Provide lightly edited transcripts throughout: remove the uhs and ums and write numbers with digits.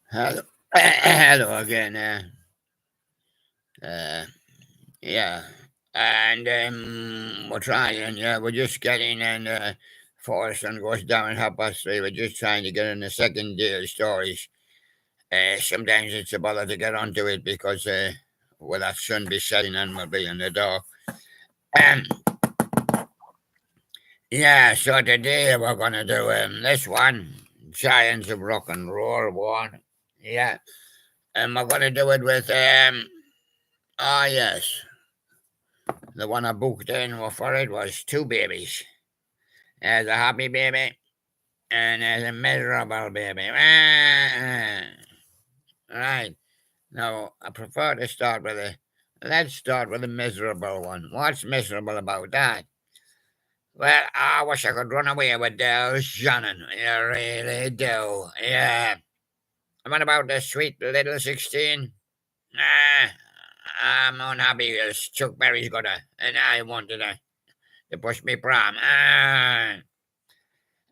Hello, hello again. Uh, yeah, and we're trying. Yeah, we're just getting in. Forrest goes down at 3:30. We're just trying to get in the second day of stories. Sometimes it's a bother to get onto it because well, that sun be setting and we'll be in the dark. Um, yeah. So today we're gonna do this one, Giants of Rock and Roll one. Yeah, and we're gonna do it with yes. The one I booked in for it was two babies. There's a happy baby and there's a miserable baby. Right. Now, I prefer to start with a. Let's start with the miserable one. What's miserable about that? Well, I wish I could run away with Del Shannon. You really do. Yeah. What about the sweet little 16? Nah, I'm unhappy as Chuck Berry's got her, and I wanted her to push me prom.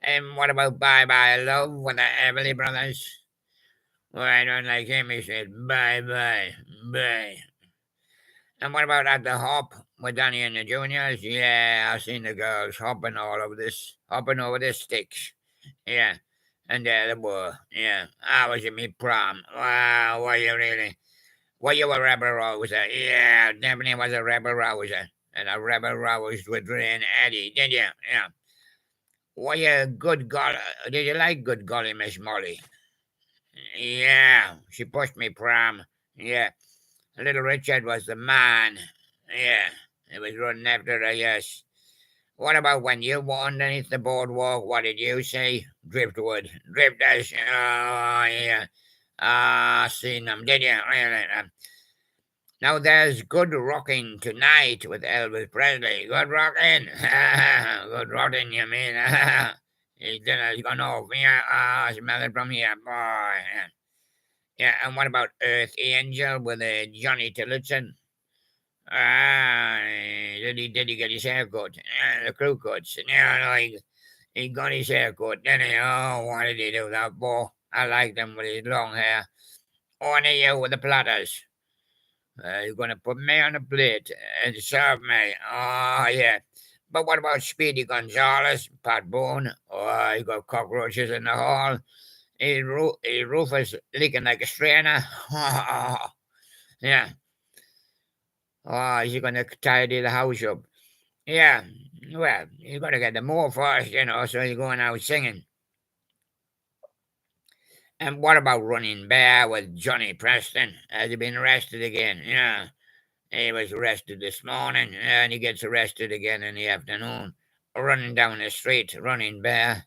And what about Bye Bye Love with the Everly Brothers? Well, I don't like him. He said bye bye, bye. And what about at the hop with Danny and the Juniors? Yeah, I've seen the girls hopping over the sticks. Yeah. And there they were. Yeah. I was in me prom. Wow, were you really? Were you a rebel rouser? Yeah, definitely was a rebel rouser. And a rebel roused with Ray and Eddie, did you? Yeah. Were you good golly? Did you like good golly, Miss Molly? Yeah, she pushed me prom. Yeah, little Richard was the man. Yeah, he was running after her, yes. What about when you were underneath the boardwalk? What did you see? Driftwood. Drifters. Oh, yeah. Ah, seen them, did you? Really? Now there's good rocking tonight with Elvis Presley. Good rocking. Good rotting, you mean? His dinner's gone off. Yeah, smell it from here, boy. Yeah, and what about Earth Angel with Johnny Tillotson? Did he get his haircut? The crew cuts. Yeah, no, he got his haircut, didn't he? Oh, why did he do that, boy? I like him with his long hair. Only you with the platters. You're going to put me on a plate and serve me. Oh, yeah. But what about Speedy Gonzales, Pat Boone? Oh, you got cockroaches in the hall. His roof is leaking like a strainer. Yeah. Oh, is he going to tidy the house up? Yeah. Well, you got to get the more first, so you're going out singing. And what about Running Bear with Johnny Preston? Has he been arrested again? Yeah. He was arrested this morning, and he gets arrested again in the afternoon. Running down the street, running bear.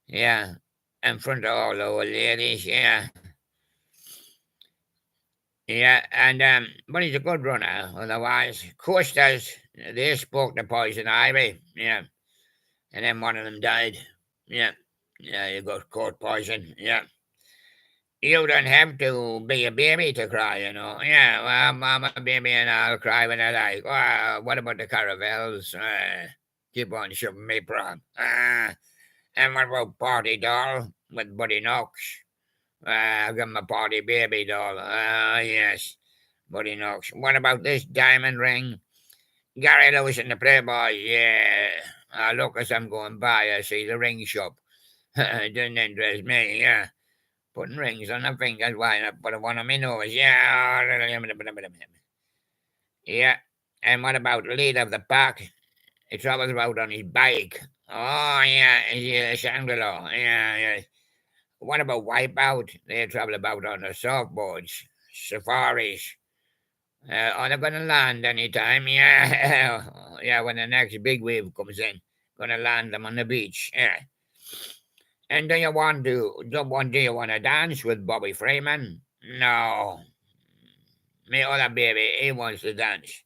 Yeah. In front of all the old ladies. Yeah. Yeah. And, but he's a good runner, otherwise. Coasters, they spoke to Poison Ivy. Yeah. And then one of them died. Yeah. Yeah, you got caught poison. Yeah. You don't have to be a baby to cry, Yeah, well, I'm a baby and I'll cry when I like. What about the caravels? Keep on shoving me prom. And what about Party Doll with Buddy Knox? I'll give him a Party Baby Doll. Yes, Buddy Knox. What about this diamond ring? Gary Lewis and the Playboy. Yeah. Look, as I'm going by, I see the ring shop. It doesn't interest me, yeah. Putting rings on the fingers, why not put one on my nose? Yeah. Yeah. And what about the leader of the pack? He travels about on his bike. Oh, yeah, he's a Shangri-La. Yeah, yeah. What about Wipeout? They travel about on the surfboards, safaris. They're going to land anytime. Yeah. Yeah, when the next big wave comes in, going to land them on the beach. Yeah. And do you want to dance with Bobby Freeman? No. Me other baby, he wants to dance.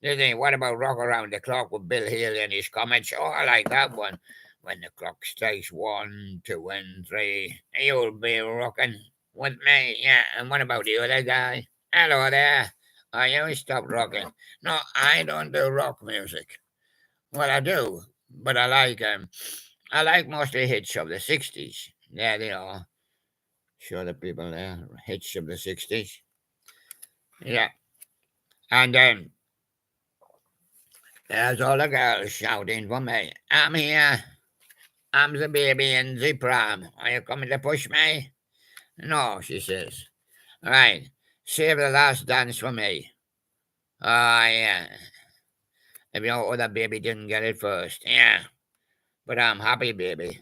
What about Rock Around the Clock with Bill Hill and his comments? Oh, I like that one. When the clock strikes 1, 2, and 3, you'll be rocking with me. Yeah, and what about the other guy? Hello there. Oh, you stop rocking. No, I don't do rock music. Well, I do, but I like mostly hits of the 60s. There they are. Show the people there. Hits of the 60s. Yeah. And then there's all the girls shouting for me. I'm here. I'm the baby in the pram. Are you coming to push me? No, she says. Right. Save the last dance for me. Oh, yeah. If your other baby didn't get it first. Yeah. But I'm happy, baby.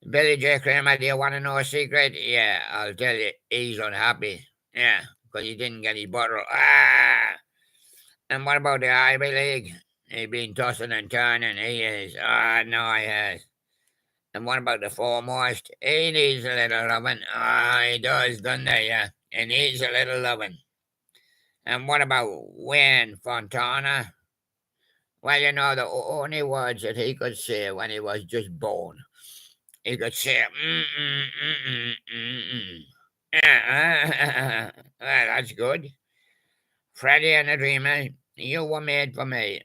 Billy J. Kramer, do you want to know a secret? Yeah, I'll tell you. He's unhappy. Yeah, because he didn't get his bottle. Ah! And what about the Ivy League? He's been tossing and turning. He is. Ah, no, he has. And what about the foremost? He needs a little loving. Ah, he does, doesn't he? Yeah, he needs a little loving. And what about Wayne Fontana? Well, you know, the only words that he could say when he was just born, he could say, Yeah, well, that's good. Freddie and the Dreamer, you were made for me.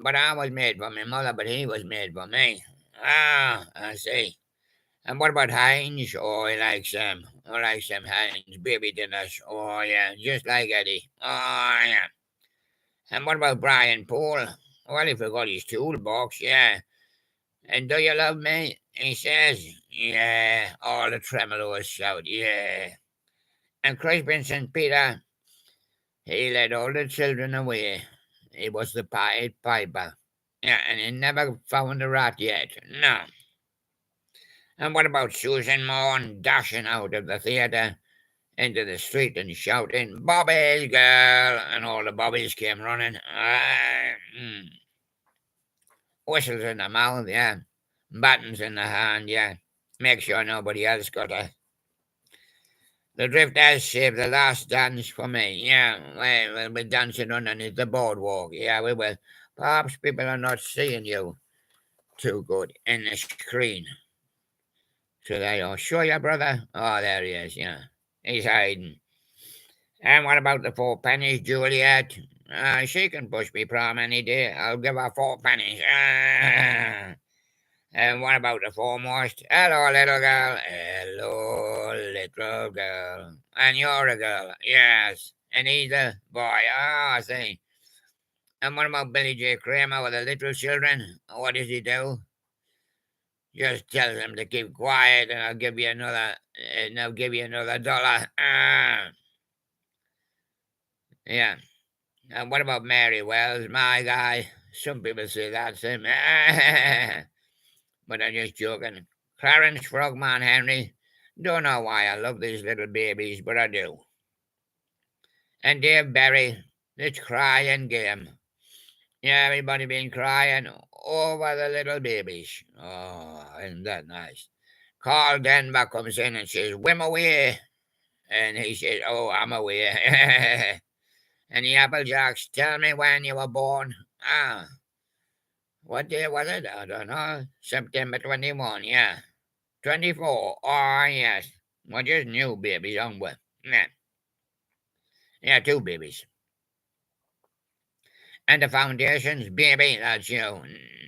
But I was made for my mother, but he was made for me. Ah, I see. And what about Heinz? Oh, he likes him. I like some Heinz baby dinners. Oh, yeah, just like Eddie. Oh, yeah. And what about Brian Poole? Well, he forgot his toolbox, yeah. And do you love me? He says, yeah. All the tremolos shout, yeah. And Crispin St. Peter, he led all the children away. He was the Pied Piper. Yeah, and he never found a rat yet. No. And what about Susan Morn dashing out of the theatre into the street and shouting, Bobby's girl! And all the Bobbies came running. Whistles in the mouth, yeah. Buttons in the hand, yeah. Make sure nobody else got a. The Drifters saved the last dance for me, yeah. We'll be dancing underneath the boardwalk, yeah, we will. Perhaps people are not seeing you too good in the screen. So they are. Sure, your brother? Oh, there he is, yeah. He's hiding. And what about the 4 pennies, Juliet? She can push me prom any day. I'll give her 4 pennies. And what about the foremost? Hello, little girl. Hello, little girl. And you're a girl. Yes. And he's a boy. Ah, I see. And what about Billy J. Kramer with the little children? What does he do? Just tell them to keep quiet, and I'll give you another. And I'll give you another dollar. Yeah. And what about Mary Wells, my guy? Some people say that's him. But I'm just joking. Clarence Frogman Henry. Don't know why I love these little babies, but I do. And Dave Berry. Let's cry and game. Yeah, everybody been crying over the little babies. Oh, isn't that nice? Carl Denver comes in and says, Whim away. And he says, Oh, I'm away. And the Applejacks, tell me when you were born. What day was it? I don't know. September 21, yeah. 24. Oh, yes. Well, just new babies, aren't we? Yeah. Yeah, 2 babies. And the foundations, baby, that's you.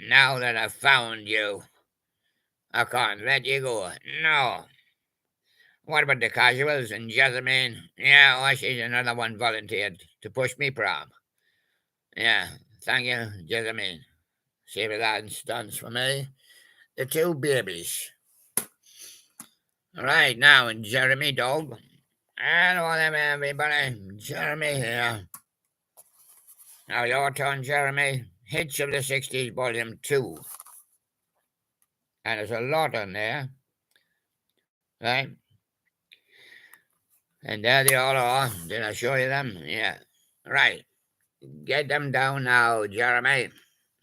Now that I've found you, I can't let you go. No. What about the casuals and Jessamine? Yeah, oh, she's another one volunteered to push me prom. Yeah, thank you, Jessamine. Save that stunts for me. The 2 babies. All right, now, Jeremy Dog. Hello there, everybody. Jeremy here. Now, your turn, Jeremy. Hits of the 60s, Volume 2. And there's a lot on there. Right? And there they all are. Did I show you them? Yeah. Right. Get them down now, Jeremy.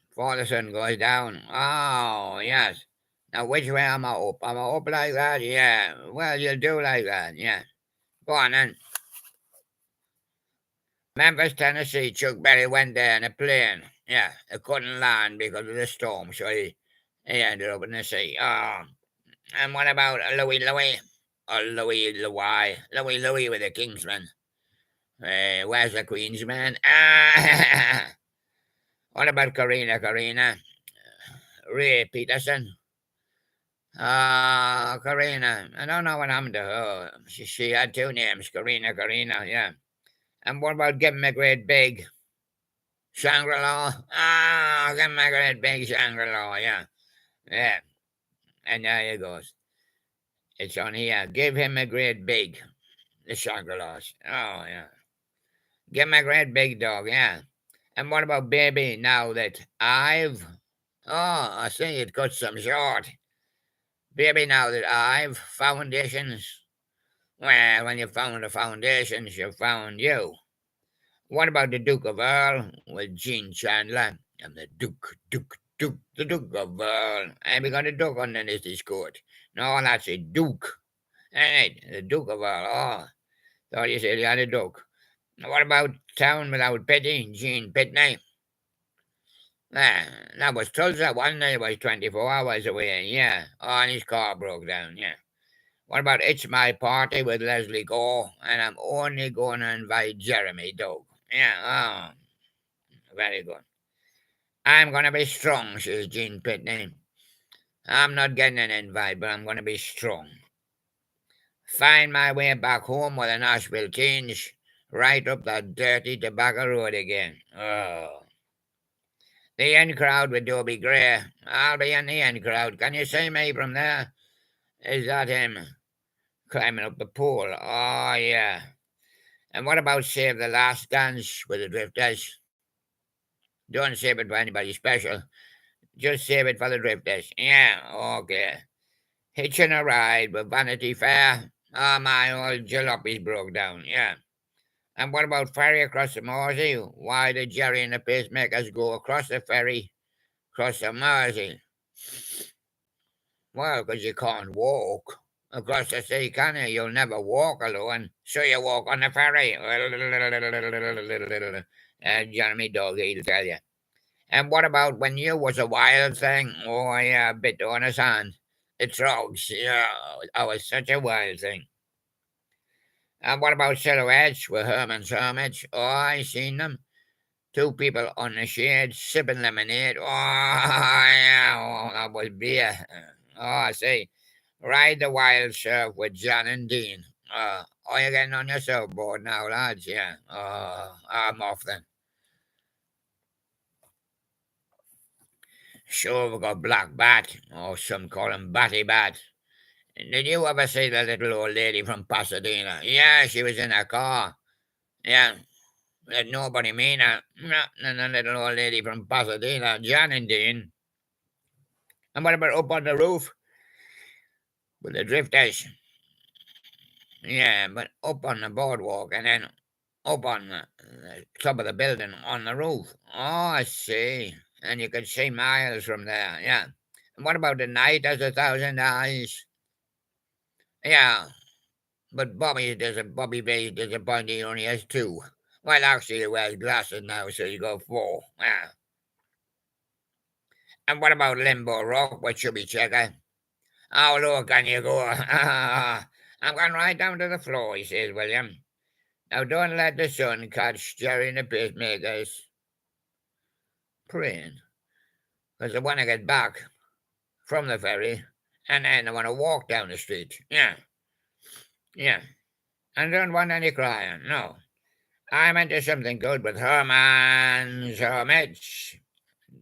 Before the sun goes down. Oh, yes. Now, which way am I up? Am I up like that? Yeah. Well, you'll do like that. Yeah. Go on then. Memphis, Tennessee, Chuck Berry went there in a plane. Yeah. It couldn't land because of the storm, so he ended up in the sea. Oh. And what about Louis Louis? Or Louis Louis? Louis Louis with the Kingsman. Where's the Queensman? What about Karina? Ray Peterson? Karina. I don't know what happened to her. She had two names, Karina, yeah. And what about Give Me a Great Big Shangri-La? Give Me a Great Big Shangri-La, yeah. Yeah. And there you goes. It's on here. Give him a great big, the Shangri-Las. Oh, yeah. Give him a great big dog, yeah. And what about baby now that I've... Oh, I see it got some short. Baby now that I've foundations. Well, when you found the foundations, you found you. What about the Duke of Earl with Gene Chandler? And the the Duke of Earl. And we got a Duke underneath his coat. No, that's a Duke. Hey, the Duke of Earl. Oh, thought you said you had a Duke. What about Town Without Pity, Gene Pitney? Ah, that was Tulsa, wasn't it? It was 24 hours away, yeah. Oh, and his car broke down, yeah. What about It's My Party with Leslie Gore? And I'm only going to invite Jeremy Doug. Yeah, oh, very good. I'm going to be strong, says Gene Pitney. I'm not getting an invite, but I'm going to be strong. Find my way back home with a Nashville tinge, right up that dirty tobacco road again. Oh. The in crowd with Dobie Gray. I'll be in the in crowd. Can you see me from there? Is that him climbing up the pole? Oh, yeah. And what about Save the Last Dance with the Drifters? Don't save it for anybody special. Just save it for the Drifters. Yeah, okay. Hitching a ride with Vanity Fair. Oh, my old jalopy's broke down. Yeah. And what about ferry across the Mersey? Why did Jerry and the pacemakers go across the ferry, across the Mersey? Well, because you can't walk across the sea, can you? You'll never walk alone, so you walk on the ferry. Jeremy Dog, he'll tell you. And what about when you was a wild thing? Oh, yeah, a bit on his hand. The drugs, yeah, I was such a wild thing. And what about Silhouettes with Herman's Hermits? Oh, I seen them. Two people on the shade sipping lemonade. Oh, yeah, oh, that was beer. Oh, I see. Ride the wild surf with John and Dean. Oh, you're getting on your surfboard now, lads? Yeah. I'm off then. Sure, we've got Black Bat, or some call him Batty Bat. Did you ever see the little old lady from Pasadena? Yeah, she was in a car. Yeah, let nobody mean her. No, and the little old lady from Pasadena, John and Dean. And what about up on the roof with the drifters? Yeah, but up on the boardwalk and then up on the top of the building on the roof. Oh, I see. And you could see miles from there. Yeah. And what about the night has 1,000 eyes? Yeah, but Bobby Bay's disappointed he only has two. Well, actually, he wears glasses now, so you go four. Yeah. And what about Limbo Rock with Chubby Checker? How low can you go? I'm going right down to the floor, he says, William. Now don't let the sun catch Jerry and the pacemakers praying, because they want to get back from the ferry, and then they want to walk down the street. Yeah, yeah. And don't want any crying, no. I'm into something good with Herman's Hermits.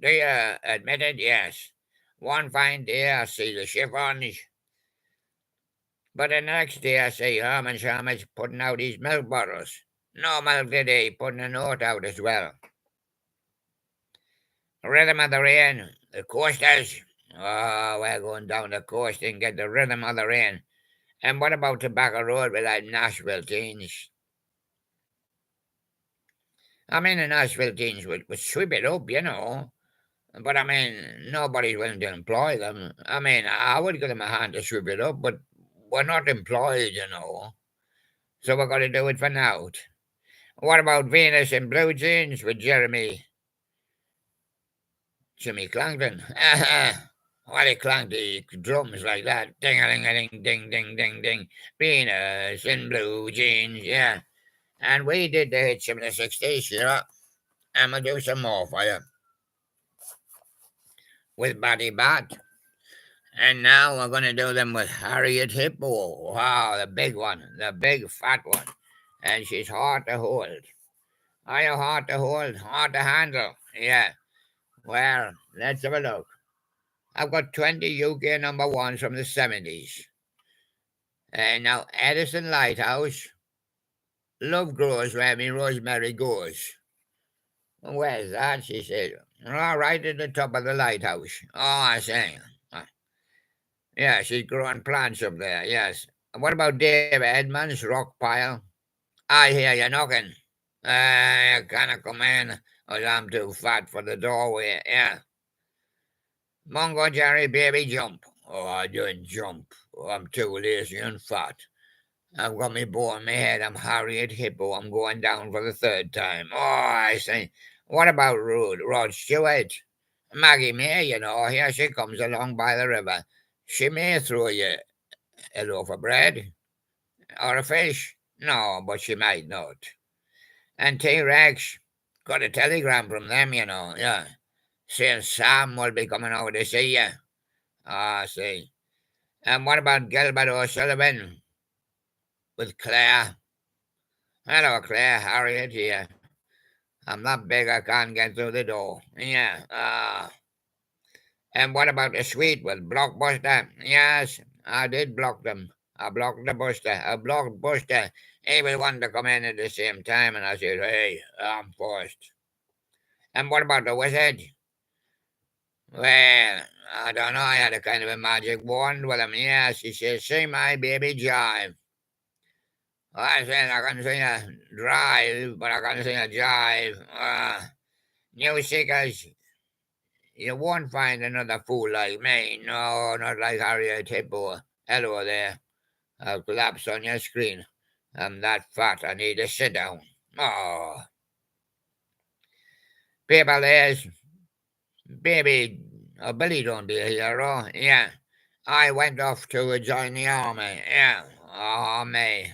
Do you admit it? Yes. One fine day I see the chiffons, but the next day I see Herman's Hermits putting out his milk bottles. No milk today, putting a note out as well. Rhythm of the Rain, the Coasters. Oh, we're going down the coast and get the Rhythm of the Rain. And what about Tobacco Road with that Nashville teens? I mean, the Nashville teens would sweep it up, you know. But I mean, nobody's willing to employ them. I mean, I would give them a hand to sweep it up, but we're not employed, you know. So we're going to do it for now. What about Venus in Blue Jeans with Jimmy Clangton? Well, he clanged the drums like that. Ding-a-ling-a-ding, ding-ding-ding-ding. Venus in Blue Jeans, yeah. And we did the hits in the 60s, you know. And we'll do some more for you. With Batty Bat. And now we're going to do them with Harriet Hippo. Wow, the big one, the big fat one. And she's hard to hold. Are you hard to hold? Hard to handle? Yeah. Well, let's have a look. I've got 20 UK number ones from the 70s. And now Edison Lighthouse. Love grows where me rosemary goes. Where's that? She said. Oh, right at the top of the lighthouse. Oh, I say. Yeah, she's growing plants up there, yes. What about Dave Edmonds, Rock Pile? I hear you knocking. You can't come in, or I'm too fat for the doorway, yeah. Mungo Jerry, baby, jump. Oh, I don't jump. Oh, I'm too lazy and fat. I've got me bow in my head. I'm Harriet Hippo. I'm going down for the third time. Oh, I say. What about Rod Stewart? Maggie May, you know, here she comes along by the river. She may throw you a loaf of bread or a fish. No, but she might not. And T-Rex got a telegram from them, you know, yeah, saying Sam will be coming over to see you. Ah, see. And what about Gilbert O'Sullivan with Claire? Hello, Claire, Harriet here. I'm not big, I can't get through the door. Yeah, and what about the suite with Blockbuster? Yes, I did block them. I blocked the Buster. I blocked Buster. He wanted to come in at the same time, and I said, hey, I'm forced. And what about the wizard? Well, I don't know. I had a kind of a magic wand with him. Yes, he said, see my baby jive. I said, I can sing a drive, but I can't sing a jive. New seekers, you won't find another fool like me. No, not like Harriet Hippo. Hello there. I'll collapse on your screen. I'm that fat, I need to sit down. Oh. People, there's baby, Billy don't be a hero. Yeah. I went off to join the army. Yeah. Army.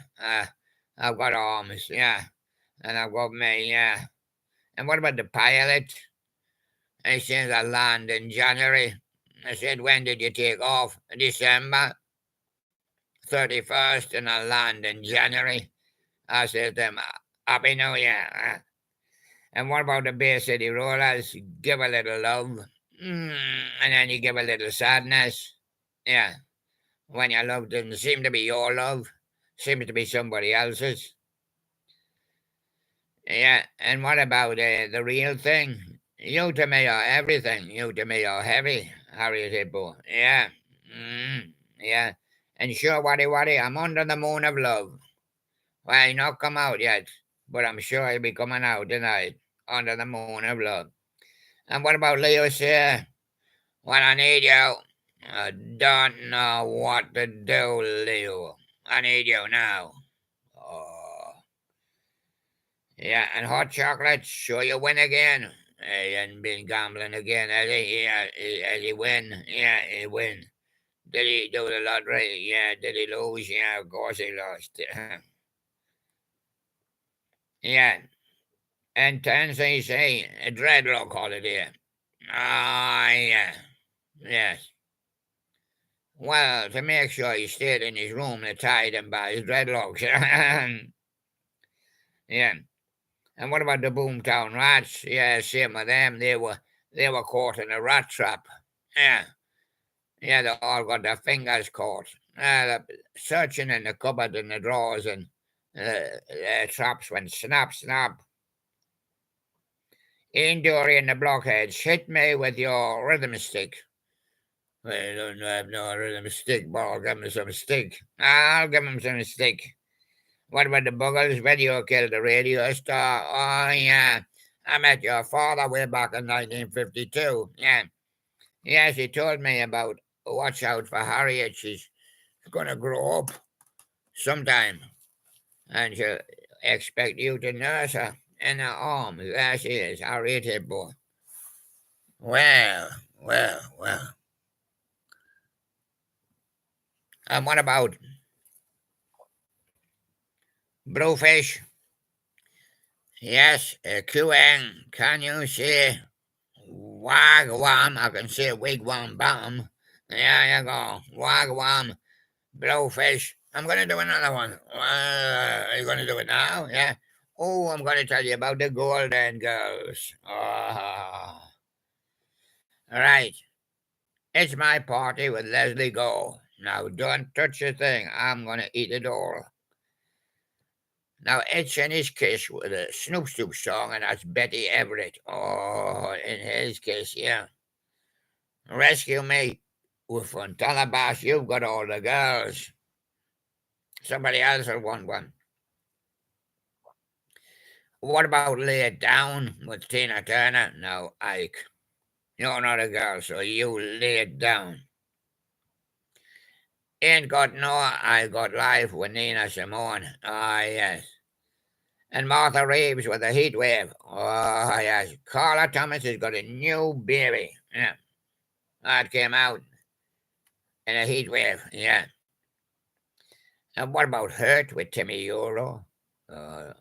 I've got arms. Yeah. And I've got me. Yeah. And what about the pilot? He says I land in January. I said, when did you take off? December 31st, and I land in January. I said to him, Happy New Year. And what about the Bay City Rollers? Give a little love. And then you give a little sadness. Yeah. When your love doesn't seem to be your love, seems to be somebody else's. Yeah. And what about the real thing? You to me are everything. You to me are heavy, Harriet Hippo. Yeah. Yeah. And sure, Waddy, I'm under the moon of love. Well, he's not come out yet, but I'm sure he'll be coming out tonight, under the moon of love. And what about Leo here? When I need you, I don't know what to do, Leo. I need you now. Oh. Yeah, and hot chocolate, sure you win again. He hadn't been gambling again, has he? Yeah, has he win? Yeah, he win. Did he do the lottery? Yeah, did he lose? Yeah, of course he lost. Yeah, and Tansy say a dreadlock holiday. Ah, yeah, yes. Well, to make sure he stayed in his room and tied him by his dreadlocks. Yeah. And what about the Boomtown Rats? Yeah, same with them. They were caught in a rat trap. Yeah. Yeah, they all got their fingers caught. Searching in the cupboard and the drawers, and the traps went snap, snap. Ian Dory and the blockheads, hit me with your rhythm stick. I don't have no rhythm stick, but I'll give him some stick. I'll give him some stick. What about the Buggles? Radio killed the radio star. Oh, yeah. I met your father way back in 1952. Yeah. Yes, he told me about watch out for Harriet. She's going to grow up sometime. And she'll expect you to nurse her in her arms. There she is, Harriet Hippo. Well. And what about Bluefish? Yes, QN, can you say wagwam? I can say wigwam bum. There you go. Wagwan, blowfish. I'm going to do another one. Are you going to do it now? Yeah. Oh, I'm going to tell you about the Golden Girls. Oh. Right. It's my party with Leslie Go. Now, don't touch a thing. I'm going to eat it all. Now, Itch and his kiss with a Snoop Snoop song, and that's Betty Everett. Oh, in his case, yeah. Rescue me with Fontana Bass. You've got all the girls. Somebody else will want one. What about Lay It Down with Tina Turner? No, Ike. You're not a girl, so you lay it down. Ain't got no, I got life with Nina Simone. Ah, yes. And Martha Reeves with a heat wave. Oh, yes. Carla Thomas has got a new baby. Yeah. That came out in a heat wave. Yeah. And what about Hurt with Timmy Euro? Uh,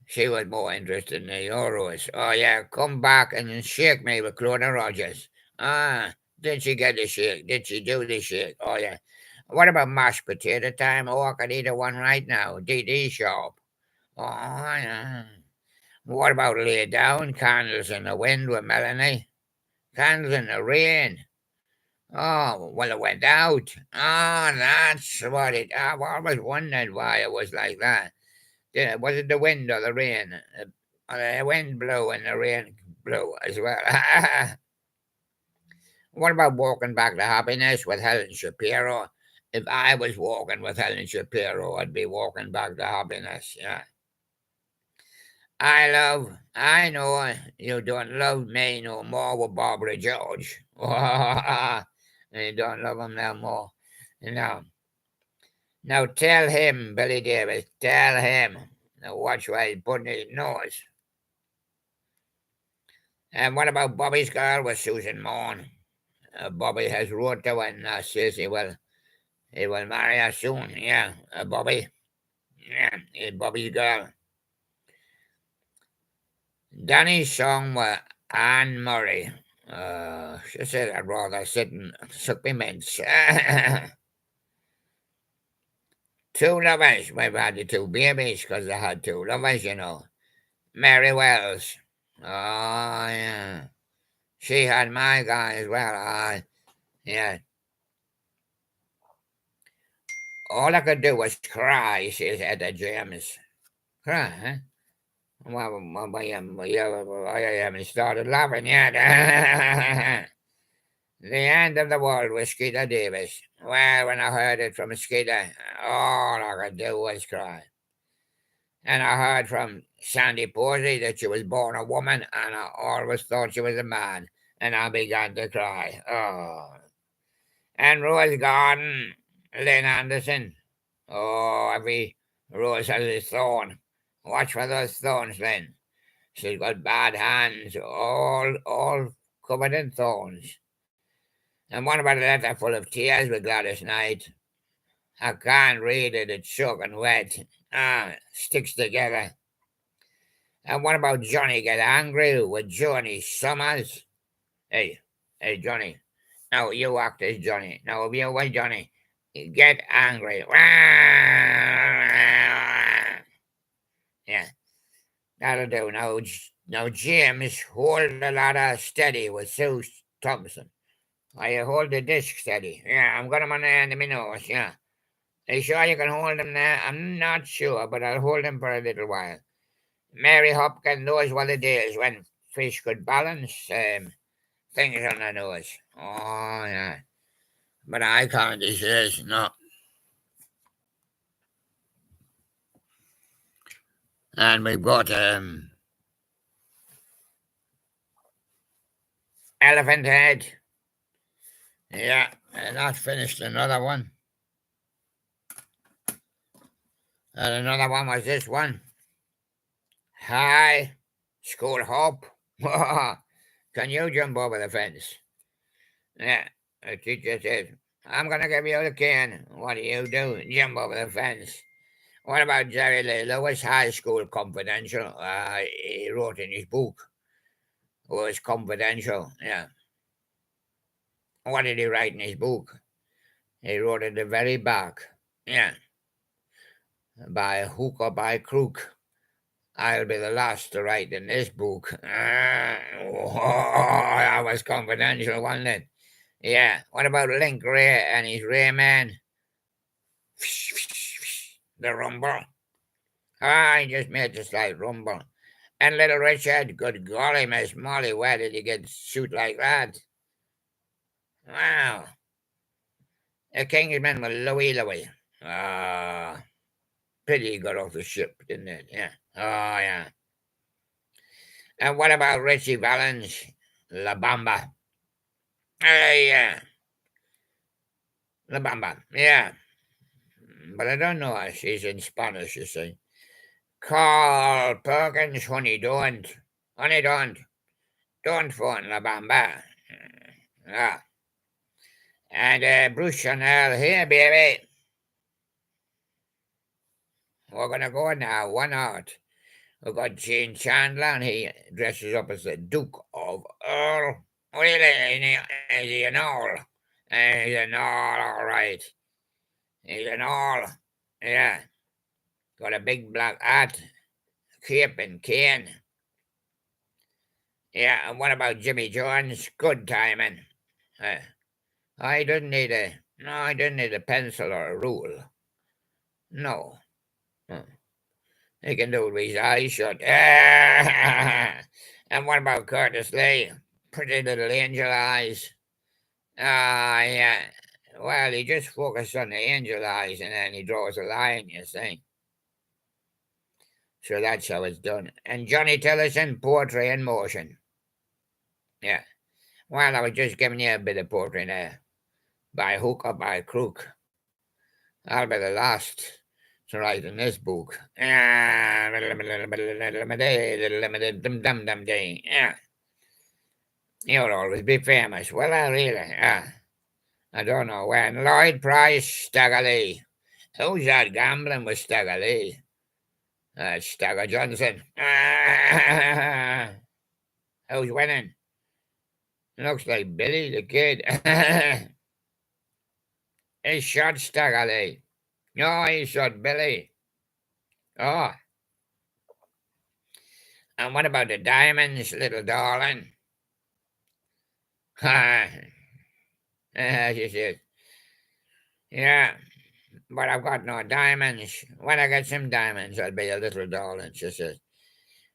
she was more interested in the Euros. Oh, yeah. Come back and shake me with Clona Rogers. Ah, did she get the shake? Did she do the shake? Oh, yeah. What about mashed potato time? Oh, I could eat a one right now. DD shop. Oh, yeah. What about lay down? Candles in the wind with Melanie? Candles in the rain? Oh, well, it went out. Oh, that's what it. I've always wondered why it was like that. Was it the wind or the rain? The wind blew and the rain blew as well. What about walking back to happiness with Helen Shapiro? If I was walking with Helen Shapiro, I'd be walking back to happiness. Yeah. I know you don't love me no more with Barbara George. You don't love him no more. No. Now tell him, Billy Davis, tell him. Now watch where he's putting his nose. And what about Bobby's girl with Susan Morn? Bobby has wrote to her and says he will marry her soon. Yeah, Bobby. Yeah, Bobby's girl. Danny's song with Anne Murray. She said I'd rather sit and suck me mints. Two lovers. We've had the two babies because they had two lovers, you know. Mary Wells. Oh, yeah. She had my guy as well. Yeah. All I could do was cry, says Etta James. Cry, huh? Well, I haven't started laughing yet. The End of the World with Skeeter Davis. Well, when I heard it from Skeeter, all I could do was cry. And I heard from Sandy Posey that she was born a woman, and I always thought she was a man, and I began to cry. Oh. And Rose Garden, Lynn Anderson. Oh, every rose has a thorn. Watch for those thorns, Lynn. She's got bad hands, all covered in thorns. And what about a letter full of tears with Gladys Knight? I can't read it, it's soaking wet. Sticks together. And what about Johnny Get Angry with Johnny Summers? Hey, Johnny. Now you act as Johnny. Now if you were Johnny, get angry. Yeah, that'll do. Now James, hold the ladder steady with Sue Thompson. I hold the disc steady. Yeah, I'm got him on the end of my nose. Yeah. Are you sure you can hold him there? I'm not sure, but I'll hold him for a little while. Mary Hopkins knows what it is when fish could balance things on the nose. Oh, yeah. But I can't, he says, no. And we've got Elephant Head. Yeah, and that finished another one. And another one was this one. Hi, School Hop. Can you jump over the fence? Yeah, the teacher says, I'm going to give you the can. What do? Jump over the fence. What about Jerry Lee Lewis, High School Confidential? He wrote in his book. It was confidential, yeah. What did he write in his book? He wrote at the very back, yeah, by hook or by crook, I'll be the last to write in this book. That was confidential, wasn't it? Yeah. What about Link Ray and his Rayman? The rumble. I just made a slight rumble. And Little Richard, good golly, Miss Molly, where did you get shoot like that? Wow. The Kingsman with Louie. Ah, pity he got off the ship, didn't it? Yeah. Oh, yeah. And what about Richie Valens? La Bamba. Yeah. La Bamba. Yeah. But I don't know. She's in Spanish, you see. Carl Perkins, honey, don't. Honey, don't. Don't phone La Bamba. Ah. And Bruce Chanel, here, baby. We're going to go now. Why not? We've got Gene Chandler, and he dresses up as the Duke of Earl. Really? Is he an Earl? He's an Earl, all right. He's an Earl. Yeah. Got a big black hat, cape, and cane. Yeah, and what about Jimmy Jones? Good timing. I didn't need a pencil or a rule. No. He can do it with his eyes shut. And what about Curtis Lee? Pretty little angel eyes. Yeah. Well, he just focused on the angel eyes and then he draws a line, you see. So that's how it's done. And Johnny Tillotson, poetry in motion. Yeah. Well, I was just giving you a bit of poetry there. By hook or by crook. I'll be the last to write in this book. Yeah. You'll always be famous. Well, I really, I don't know when. Lloyd Price, Stagger Lee. Who's that gambling with Stagger Lee? Stagger Johnson. Who's winning? Looks like Billy the Kid. He shot Stagger Lee. No, he shot Billy. Oh. And what about the diamonds, little darling? She said, yeah, but I've got no diamonds. When I get some diamonds, I'll be a little darling, she says.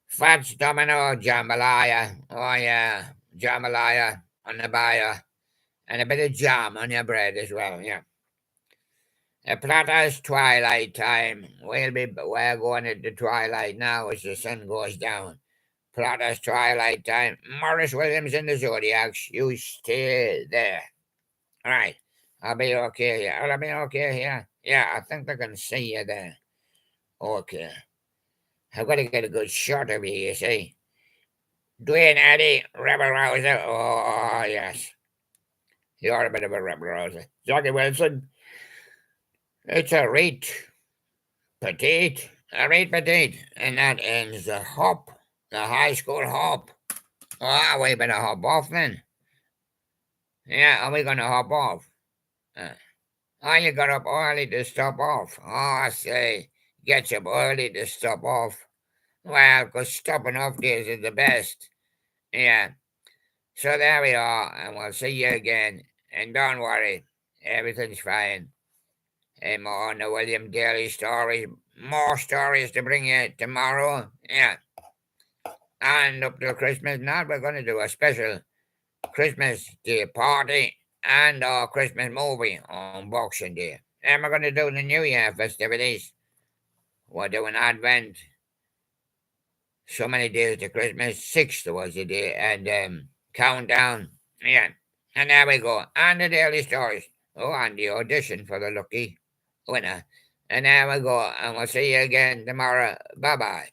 Fats Domino, jambalaya. Oh, yeah, jambalaya on the buyer. And a bit of jam on your bread as well, yeah. Plata's twilight time. We're going into twilight now as the sun goes down. Plata's twilight time. Morris Williams in the Zodiacs. You stay there. All right. I'll be okay here. I'll be okay here. Yeah, I think I can see you there. Okay. I've got to get a good shot of you, you see. Dwayne Addy, rebel rouser. Oh, yes. You're a bit of a rebel rouser. Jackie Wilson. It's a rate petite. A rate petite. And that ends the hop. The high school hop. Oh, we better hop off then. Yeah, are we going to hop off? You got up early to stop off. Oh, I say, get up early to stop off. Well, 'cause stopping off days is the best. Yeah. So there we are, and we'll see you again. And don't worry, everything's fine. And more on the William Daly stories. More stories to bring you tomorrow. Yeah. And up till Christmas night, we're going to do a special Christmas Day party and our Christmas movie on Boxing Day. And we're going to do the New Year festivities. We're doing Advent. So many days to Christmas. 6th was the day. And countdown. Yeah. And there we go. And the daily stories. Oh, and the audition for the lucky winner. And there we go. And we'll see you again tomorrow. Bye-bye.